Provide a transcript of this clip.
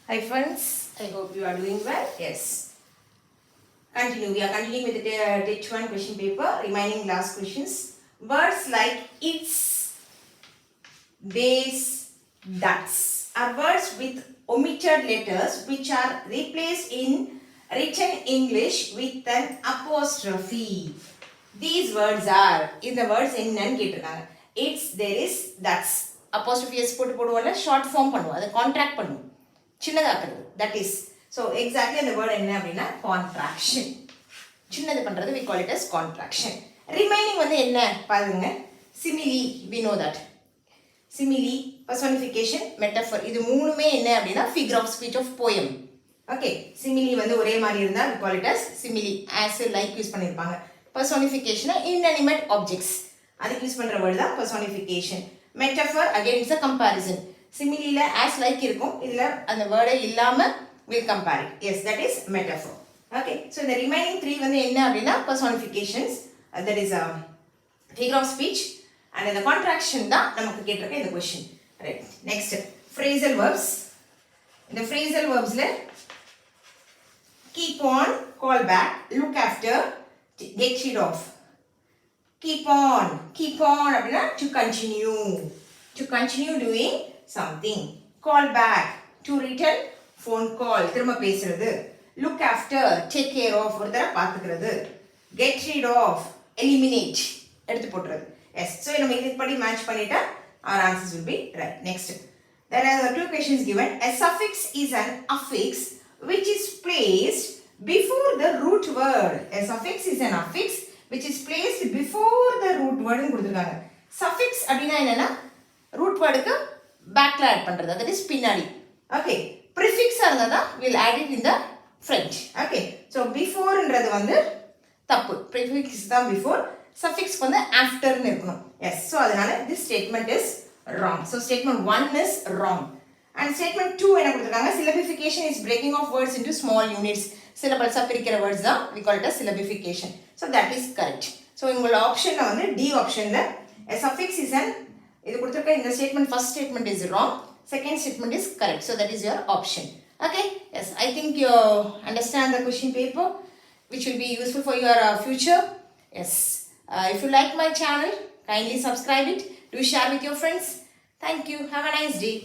Hi friends, I hope you are doing well. Yes. Continue. We are continuing with the Teach 1 question paper, remaining last questions. Words like its, theys, that's are words with omitted letters which are replaced in written English with an apostrophe. These words are, in the words என்னன்னு கேட்டிருக்காங்க. It's, there is, that's. apostrophe s போட்டு போடுவோம்ல short form பண்ணுவோம், அதை contract பண்ணுவோம், சின்னதாக்குறது. That is so exactly அந்த word என்ன அப்படின்னா கான்ட்ராக்ஷன். சின்னது பண்ணுறது we call it as contraction. Remaining வந்து என்ன பாருங்க. Simile, we know that. Simile, personification, metaphor, இது மூணுமே என்ன அப்படின்னா figure of speech of poem. Okay, simile வந்து ஒரே மாதிரி இருந்தால் we call it as சிமிலி. ஆஸ் லைக் யூஸ் பண்ணியிருப்பாங்க. பர்சோனிஃபிகேஷன் inanimate objects, அதுக்கு யூஸ் பண்ணுற வேர்டு தான் personification. Metaphor again it's a comparison. சிமிலியில் ஆஸ் லைக் இருக்கும், இதில் அந்த வேர்டை இல்லாமல் will compare it. Yes, that is metaphor. Okay, so இந்த ரிமைனிங் த்ரீ வந்து என்ன அப்படின்னா personifications, that is figure of speech and இந்த கான்ட்ராக்ஷன் தான் நமக்கு கேட்டிருக்க இந்த question. Right, next phrasal verbs. இந்த ஃப்ரேசல் வேர்ப்ஸில் keep on, call back, look after, get rid of. Keep on அப்படின்னா to continue doing something. Call back, to return phone call, திரும்ப பேசுறது. Look after, take care of, ஒரு தடவை பார்த்துக்கிறது. Get rid of, eliminate, எடுத்து போட்டுறது. Yes, so நம்ம இதுபடி match பண்ணிட்டா our answers will be right. Next, there are two questions given. A suffix is an affix which is placed before the root word. A suffix is an affix which is placed before the root word னு கொடுத்திருக்காங்க. suffix அப்படினா என்னன்னா root wordக்கு backல add பண்றது, that is பின்னாடி. okay, prefix இருந்தா we'll add it in the front. okay, so before ன்றது வந்து தப்பு, prefix தான் before, suffix வந்து after னு இருக்கணும். yes, so அதனால this statement is wrong. so statement 1 is wrong. and statement 2 என்ன கொடுத்திருக்காங்க, syllabification is breaking of words into small units. syllables பிரிக்கிற words தான் we call it as syllabification. so that is correct. so உங்களோட ஆப்ஷன்ல வந்து D ஆப்ஷன்ல a suffix is an, இது கொடுத்திருக்க இந்த statement first statement is wrong, second statement is correct. so that is your option. okay, yes, I think you understand the question paper which will be useful for your future. yes, if you like my channel, kindly subscribe it, do share with your friends. thank you, have a nice day.